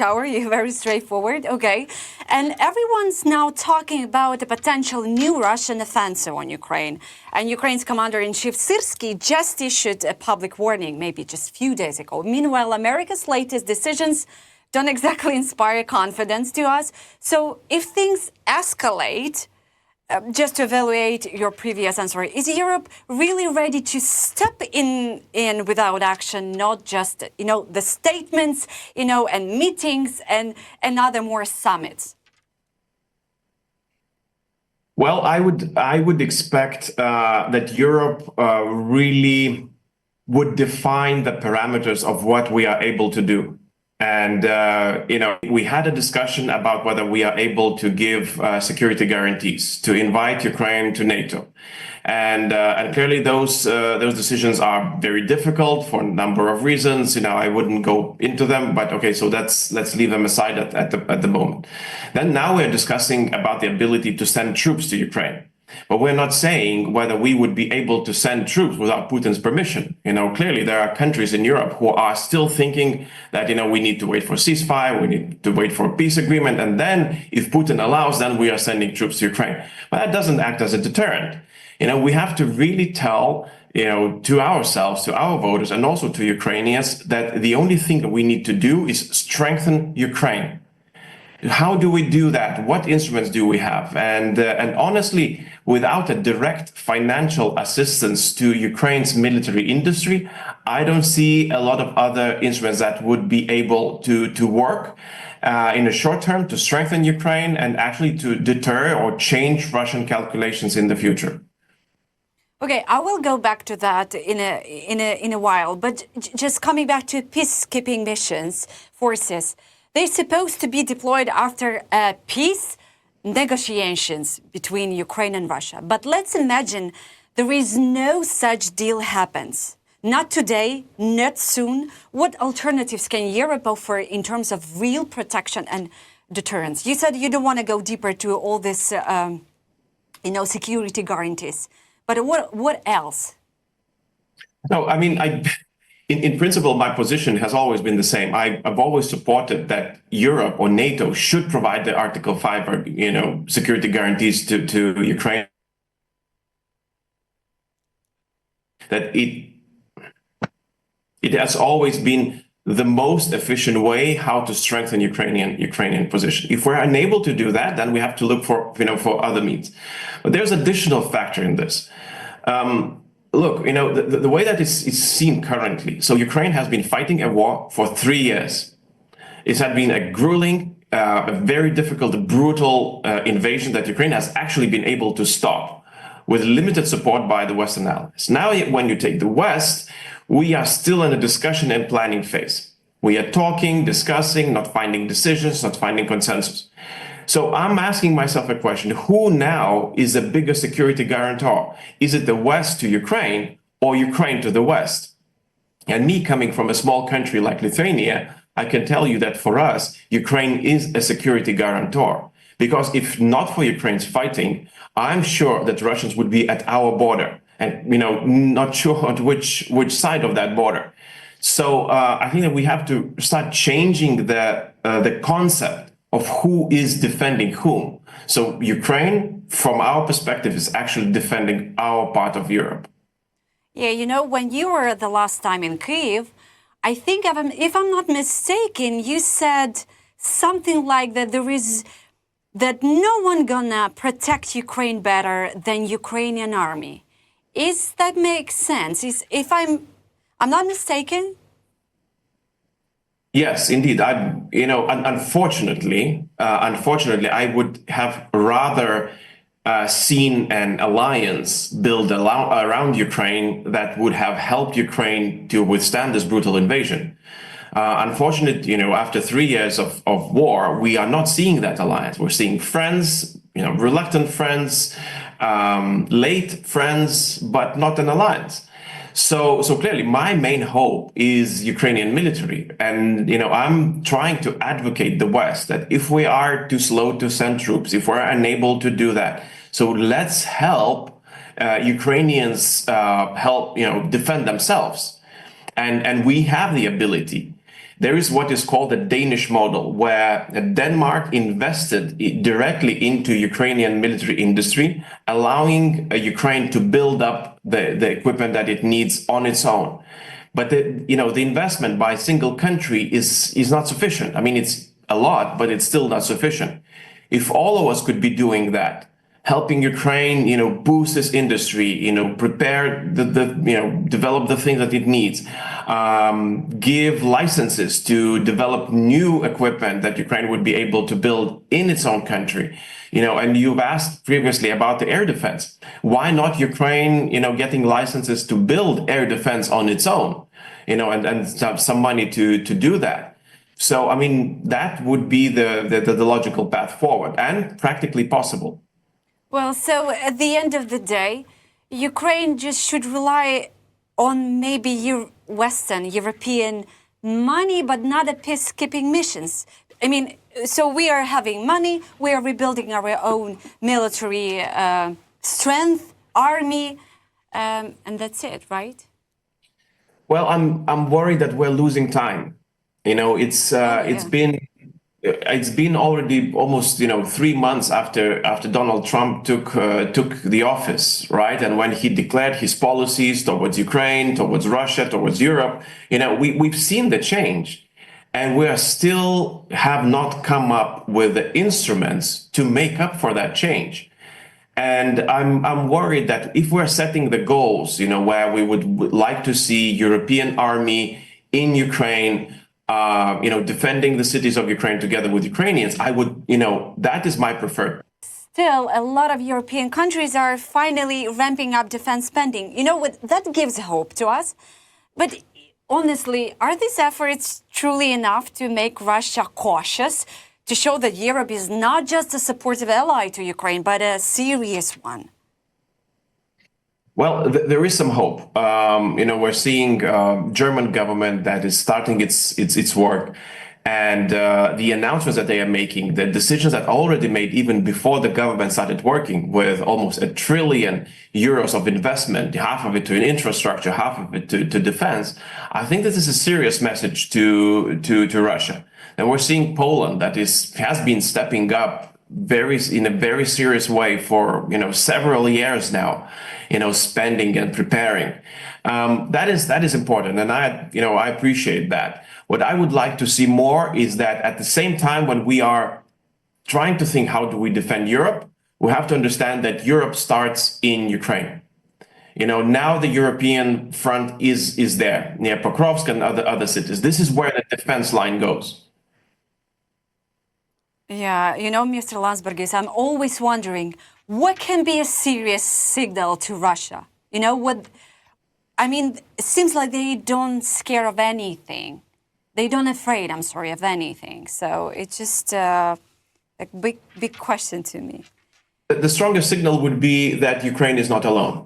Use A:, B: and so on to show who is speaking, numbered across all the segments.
A: Tower, you're very straightforward. Okay. And everyone's now talking about a potential new Russian offensive on Ukraine. And Ukraine's commander-in-chief Syrskyi just issued a public warning, maybe just a few days ago. Meanwhile, America's latest decisions don't exactly inspire confidence to us. So if things escalate, just to evaluate your previous answer, is Europe really ready to step in without action, not just, the statements, and meetings and other more summits?
B: Well, I would expect that Europe really would define the parameters of what we are able to do. And, we had a discussion about whether we are able to give security guarantees, to invite Ukraine to NATO. And clearly those decisions are very difficult for a number of reasons. I wouldn't go into them, but okay, so let's leave them aside at the moment. Then now we're discussing about the ability to send troops to Ukraine. But we're not saying whether we would be able to send troops without Putin's permission. Clearly there are countries in Europe who are still thinking that, we need to wait for ceasefire, we need to wait for a peace agreement, and then if Putin allows, then we are sending troops to Ukraine. But that doesn't act as a deterrent. We have to really tell, to ourselves, to our voters, and also to Ukrainians that the only thing that we need to do is strengthen Ukraine. How do we do that? What instruments do we have? And honestly, without a direct financial assistance to Ukraine's military industry, I don't see a lot of other instruments that would be able to work in the short term to strengthen Ukraine and actually to deter or change Russian calculations in the future.
A: Okay, I will go back to that in a while, but just coming back to peacekeeping missions, forces. They're supposed to be deployed after peace negotiations between Ukraine and Russia. But let's imagine there is no such deal happens. Not today, not soon. What alternatives can Europe offer in terms of real protection and deterrence? You said you don't want to go deeper to all this, security guarantees. But what else?
B: No, I mean, In principle, my position has always been the same. I've always supported that Europe or NATO should provide the Article 5, security guarantees to Ukraine. That it has always been the most efficient way how to strengthen Ukrainian position. If we're unable to do that, then we have to look for other means. But there's additional factor in this. Look, the way that is seen currently, so Ukraine has been fighting a war for 3 years. It had been a grueling, a very difficult, brutal invasion that Ukraine has actually been able to stop with limited support by the Western allies. Now, when you take the West, we are still in a discussion and planning phase. We are talking, discussing, not finding decisions, not finding consensus. So I'm asking myself a question, who now is the bigger security guarantor? Is it the West to Ukraine or Ukraine to the West? And me coming from a small country like Lithuania, I can tell you that for us, Ukraine is a security guarantor. Because if not for Ukraine's fighting, I'm sure that Russians would be at our border and, not sure on which side of that border. So I think that we have to start changing the concept of who is defending whom. So Ukraine, from our perspective, is actually defending our part of Europe.
A: Yeah, when you were the last time in Kyiv, I think if I'm not mistaken, you said something like that no one gonna protect Ukraine better than Ukrainian army. Is that make sense? If I'm not mistaken?
B: Yes, indeed. Unfortunately, I would have rather seen an alliance build around Ukraine that would have helped Ukraine to withstand this brutal invasion. Unfortunately, after 3 years of war, we are not seeing that alliance. We're seeing friends, reluctant friends, late friends, but not an alliance. So clearly, my main hope is Ukrainian military. And, I'm trying to advocate the West that if we are too slow to send troops, if we're unable to do that, so let's help Ukrainians defend themselves. And we have the ability. There is what is called the Danish model, where Denmark invested directly into Ukrainian military industry, allowing Ukraine to build up the equipment that it needs on its own. But the investment by a single country is not sufficient. I mean, it's a lot, but it's still not sufficient. If all of us could be doing that, helping Ukraine, boost its industry, prepare develop the things that it needs, give licenses to develop new equipment that Ukraine would be able to build in its own country. And you've asked previously about the air defense. Why not Ukraine, getting licenses to build air defense on its own, and some money to do that. So, I mean, that would be the logical path forward and practically possible.
A: Well, so at the end of the day, Ukraine just should rely on maybe Western European money, but not a peacekeeping missions. I mean, so we are having money, we are rebuilding our own military strength, army, and that's it, right?
B: Well, I'm worried that we're losing time. It's been already almost 3 months after Donald Trump took the office, right? And when he declared his policies towards Ukraine, towards Russia, towards Europe, we've seen the change, and we are still have not come up with the instruments to make up for that change. And I'm worried that if we're setting the goals, where we would like to see European army in Ukraine, defending the cities of Ukraine together with Ukrainians, that is my preferred.
A: Still, a lot of European countries are finally ramping up defense spending. You know what? That gives hope to us. But honestly, are these efforts truly enough to make Russia cautious, to show that Europe is not just a supportive ally to Ukraine, but a serious one?
B: Well, there is some hope. We're seeing German government that is starting its work, and the announcements that they are making, the decisions that are already made even before the government started working, with almost €1 trillion of investment, half of it to infrastructure, half of it to defense. I think this is a serious message to Russia. And we're seeing Poland that has been stepping up in a very serious way for several years now, spending and preparing. That is important, and I appreciate that. What I would like to see more is that at the same time, when we are trying to think how do we defend Europe, we have to understand that Europe starts in Ukraine. Now the European front is there near Pokrovsk and other cities. This is where the defense line goes.
A: Yeah, Mr. Landsbergis, I'm always wondering what can be a serious signal to Russia? It seems like they don't scare of anything. They don't afraid, of anything. So it's just a big question to me.
B: The strongest signal would be that Ukraine is not alone,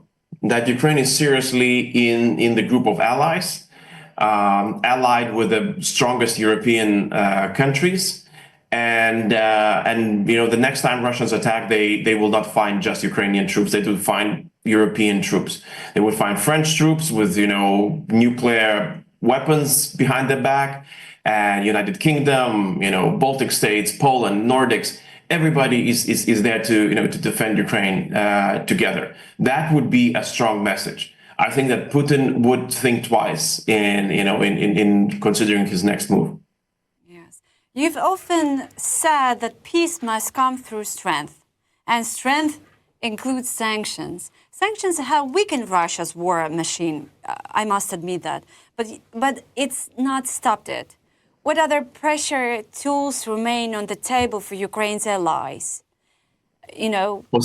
B: that Ukraine is seriously in the group of allies, allied with the strongest European countries. And the next time Russians attack, they will not find just Ukrainian troops. They will find European troops. They will find French troops with nuclear weapons behind their back, and United Kingdom, Baltic states, Poland, Nordics. Everybody is there to defend Ukraine together. That would be a strong message. I think that Putin would think twice in considering his next move.
A: You've often said that peace must come through strength, and strength includes sanctions. Sanctions have weakened Russia's war machine, I must admit that, but it's not stopped it. What other pressure tools remain on the table for Ukraine's allies?
B: Well,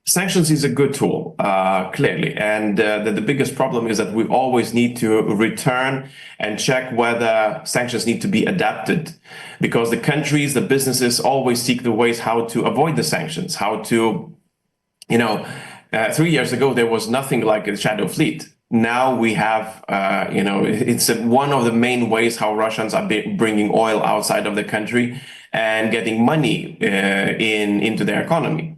B: sanctions is a good tool, clearly. And the biggest problem is that we always need to return and check whether sanctions need to be adapted, because the countries, the businesses always seek the ways how to avoid the sanctions, how to, 3 years ago, there was nothing like a shadow fleet. Now we have, it's one of the main ways how Russians are bringing oil outside of the country and getting money into their economy.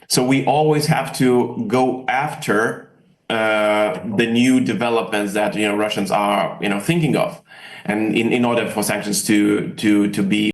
B: So we always have to go after the new developments that Russians are thinking of, and in order for sanctions to be